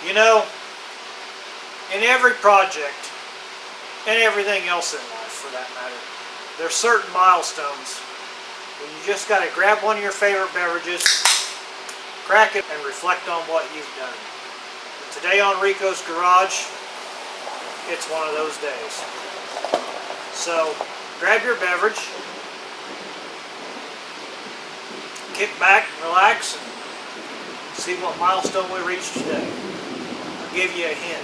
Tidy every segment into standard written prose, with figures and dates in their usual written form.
You know, in every project, and everything else in life for that matter, there's certain milestones where you just got to grab one of your favorite beverages, crack it, and reflect on what you've done. And today on RICO'S Garage, it's one of those days. So, grab your beverage, kick back, relax, and see what milestone we reached today. I'll give you a hint.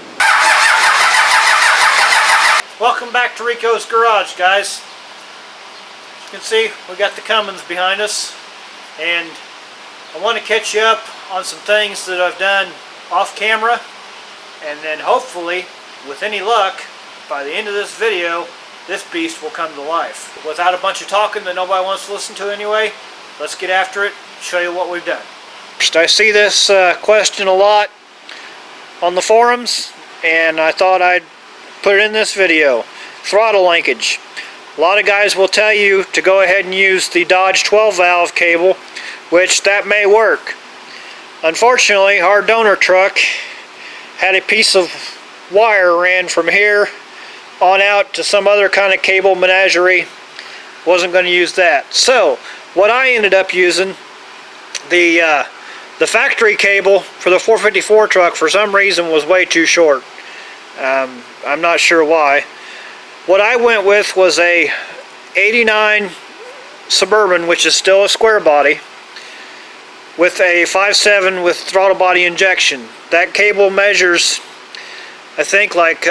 Welcome back to RICO'S Garage, guys. As you can see, we got the Cummins behind us, and I want to catch you up on some things that I've done off camera, and then hopefully, with any luck, by the end of this video, this beast will come to life. Without a bunch of talking that nobody wants to listen to anyway, let's get after it, show you what we've done. I see this question a lot on the forums, and I thought I'd put it in this video. Throttle linkage. A lot of guys will tell you to go ahead and use the Dodge 12 valve cable, which that may work. Unfortunately, our donor truck had a piece of wire ran from here on out to some other kind of cable menagerie. Wasn't going to use that. So what I ended up using, the factory cable for the 454 truck for some reason was way too short. I'm not sure why. What I went with was a 89 Suburban, which is still a square body, with a 5.7 with throttle body injection. That cable measures, I think, like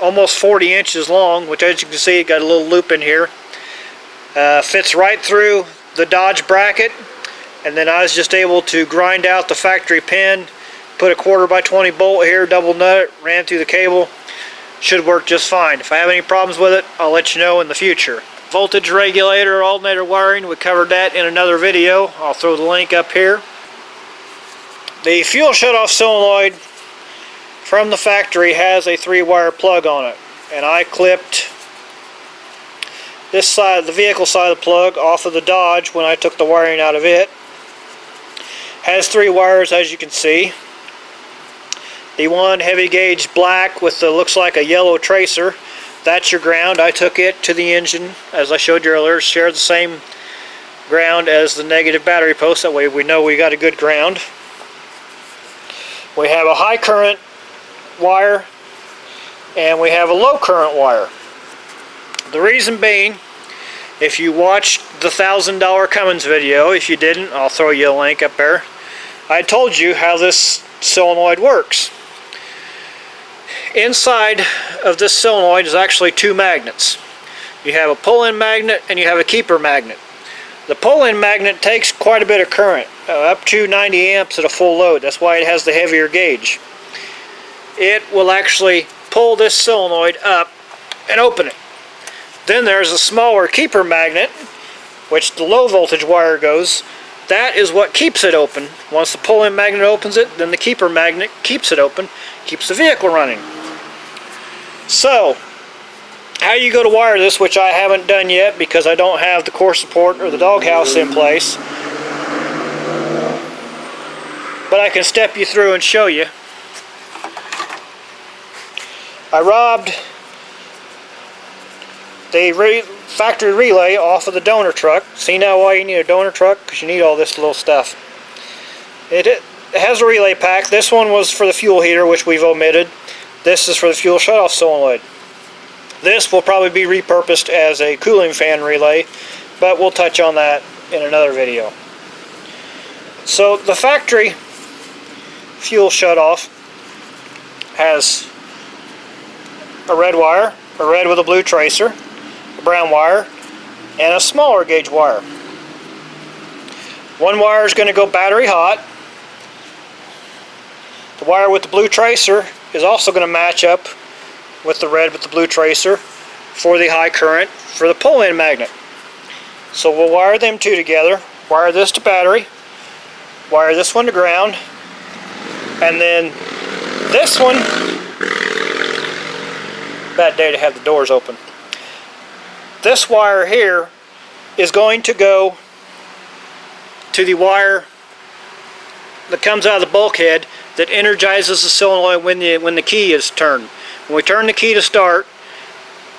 almost 40 inches long, which, as you can see, it got a little loop in here. Fits right through the Dodge bracket, and then I was just able to grind out the factory pin, put a 1/4x20 bolt here, double nut it, ran through the cable. Should work just fine. If I have any problems with it, I'll let you know in the future. Voltage regulator, alternator wiring, we covered that in another video. I'll throw the link up here. The fuel shutoff solenoid from the factory has a 3-wire plug on it, and I clipped this side, the vehicle side of the plug, off of the Dodge when I took the wiring out of it. Has 3 wires, as you can see. The one heavy gauge black with the looks like a yellow tracer, that's your ground. I took it to the engine, as I showed you earlier, shared the same ground as the negative battery post. That way we know we got a good ground. We have a high current wire and we have a low current wire. The reason being, if you watched the $1,000 Cummins video, if you didn't, I'll throw you a link up there. I told you how this solenoid works. Inside of this solenoid is actually 2 magnets. You have a pull-in magnet and you have a keeper magnet. The pull-in magnet takes quite a bit of current, up to 90 amps at a full load. That's why it has the heavier gauge. It will actually pull this solenoid up and open it. Then there's a smaller keeper magnet, which the low voltage wire goes. That is what keeps it open. Once the pull-in magnet opens it, then the keeper magnet keeps it open, keeps the vehicle running. So, how you go to wire this, which I haven't done yet because I don't have the core support or the doghouse in place, but I can step you through and show you. I robbed the factory relay off of the donor truck. See now why you need a donor truck? Because you need all this little stuff. It has a relay pack. This one was for the fuel heater, which we've omitted. This is for the fuel shutoff solenoid. This will probably be repurposed as a cooling fan relay, but we'll touch on that in another video. So the factory fuel shutoff has a red wire, a red with a blue tracer, a brown wire, and a smaller gauge wire. One wire is going to go battery hot. The wire with the blue tracer is also going to match up with the red with the blue tracer for the high current for the pull-in magnet. So we'll wire them 2 together, wire this to battery, wire this one to ground, and then this one, bad day to have the doors open. This wire here is going to go to the wire that comes out of the bulkhead that energizes the solenoid when the key is turned. When we turn the key to start,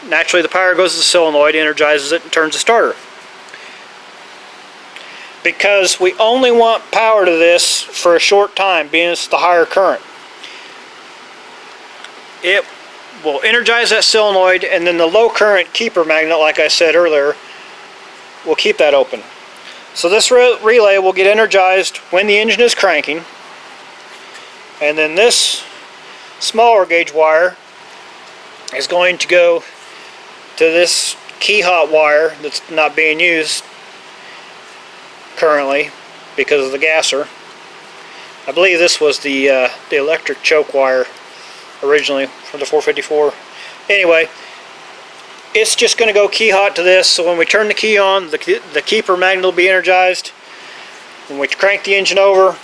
naturally the power goes to the solenoid, energizes it, and turns the starter. Because we only want power to this for a short time, being it's the higher current. It will energize that solenoid, and then the low current keeper magnet, like I said earlier, will keep that open. So this relay will get energized when the engine is cranking, and then this smaller gauge wire is going to go to this key hot wire that's not being used currently because of the gasser. I believe this was the electric choke wire originally for the 454. Anyway, it's just going to go key hot to this, so when we turn the key on, the keeper magnet will be energized. When we crank the engine over,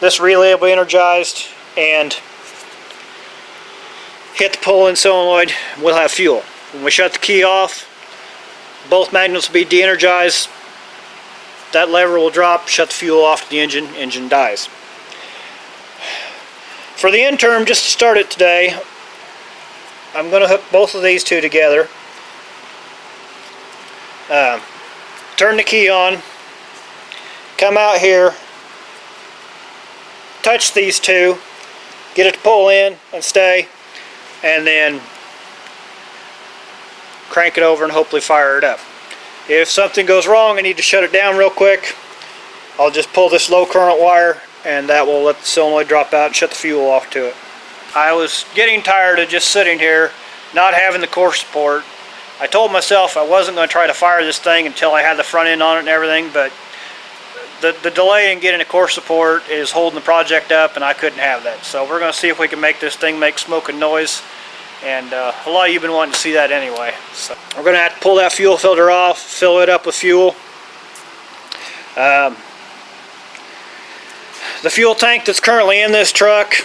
this relay will be energized and hit the pull-in solenoid, we'll have fuel. When we shut the key off, both magnets will be de-energized, that lever will drop, shut the fuel off to the engine dies. For the end term, just to start it today, I'm going to hook both of these two together. Turn the key on, come out here, touch these two, get it to pull in and stay, and then crank it over and hopefully fire it up. If something goes wrong, I need to shut it down real quick, I'll just pull this low current wire and that will let the solenoid drop out and shut the fuel off to it. I was getting tired of just sitting here, not having the core support. I told myself I wasn't going to try to fire this thing until I had the front end on it and everything, but the delay in getting a core support is holding the project up, and I couldn't have that. So we're going to see if we can make this thing make smoke and noise, and a lot of you have been wanting to see that anyway. So we're going to have to pull that fuel filter off, fill it up with fuel. The fuel tank that's currently in this truck,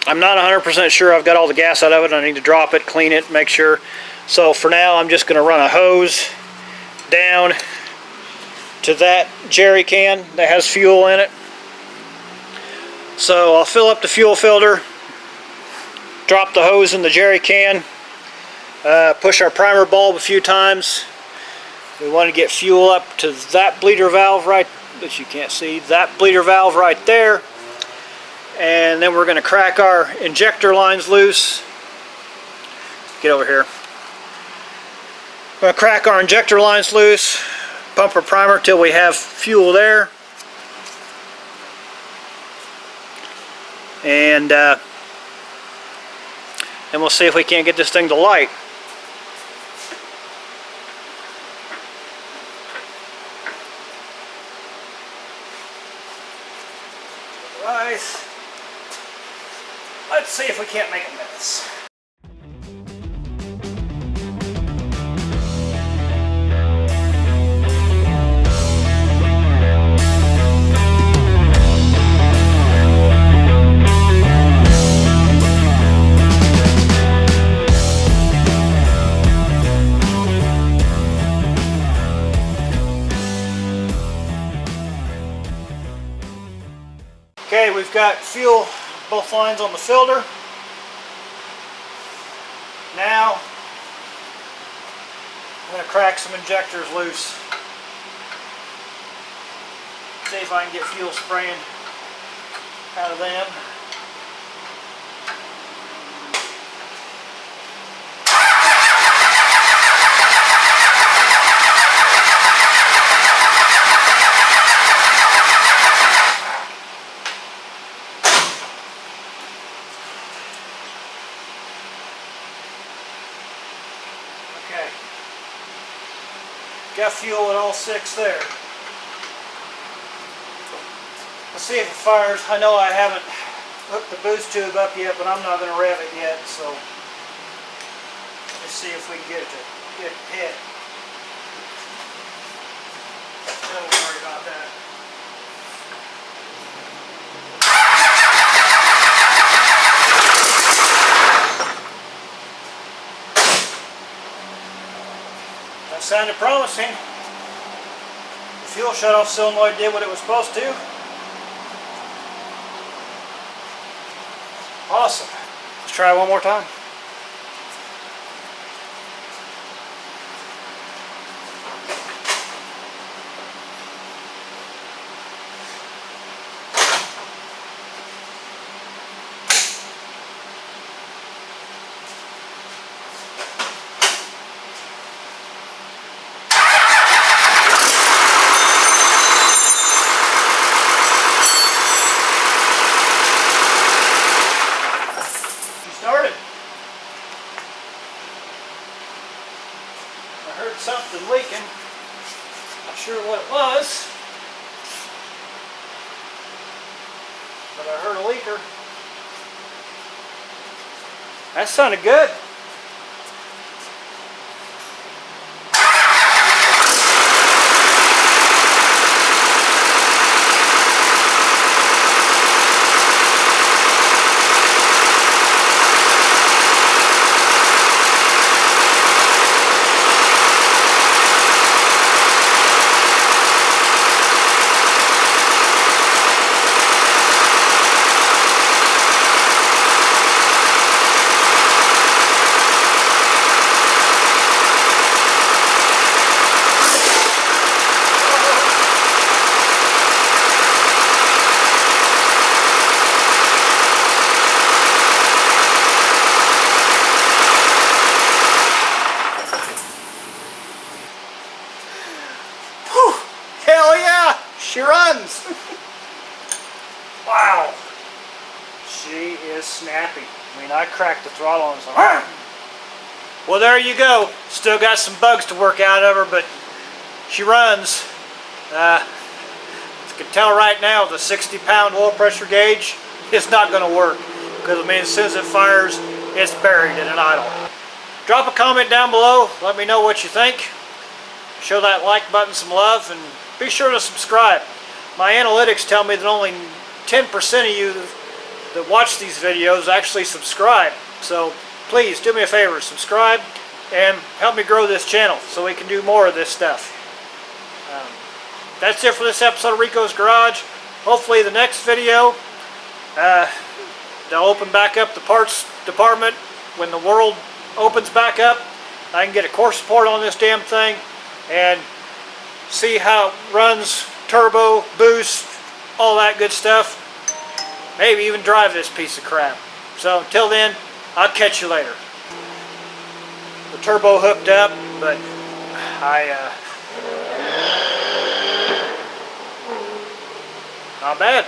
I'm not 100% sure I've got all the gas out of it. I need to drop it, clean it, make sure. So for now, I'm just going to run a hose down to that jerry can that has fuel in it. So I'll fill up the fuel filter, drop the hose in the jerry can, push our primer bulb a few times. We want to get fuel up to that bleeder valve right, that you can't see, that bleeder valve right there. And then we're going to crack our injector lines loose. Get over here. We're going to crack our injector lines loose, pump our primer till we have fuel there. And then we'll see if we can't get this thing to light. Right. Let's see if we can't make a mess. Okay, we've got fuel both lines on the filter. Now I'm going to crack some injectors loose. See if I can get fuel spraying out of them. Okay, got fuel at all 6 there. Let's see if it fires. I know I haven't hooked the boost tube up yet, but I'm not going to rev it yet, so let's see if we can get it to hit. Don't worry about that. That sounded promising. The fuel shutoff solenoid did what it was supposed to. Awesome. Let's try it one more time. Started. I heard something leaking. Not sure what it was, but I heard a leaker. That sounded good. Hell yeah! She runs! Wow! She is snappy. I mean, I cracked the throttle and it's like, "Argh!" Well, there you go. Still got some bugs to work out of her, but she runs. As you can tell right now, the 60-pound oil pressure gauge is not going to work. Because, I mean, as soon as it fires, it's buried in an idle. Drop a comment down below. Let me know what you think. Show that like button some love, and be sure to subscribe. My analytics tell me that only 10% of you that watch these videos actually subscribe. So please do me a favor, subscribe and help me grow this channel so we can do more of this stuff. That's it for this episode of Rico's Garage. Hopefully the next video, they'll open back up the parts department when the world opens back up. I can get a course report on this damn thing and see how it runs, turbo, boost, all that good stuff. Maybe even drive this piece of crap. So until then, I'll catch you later. The turbo hooked up, but not bad.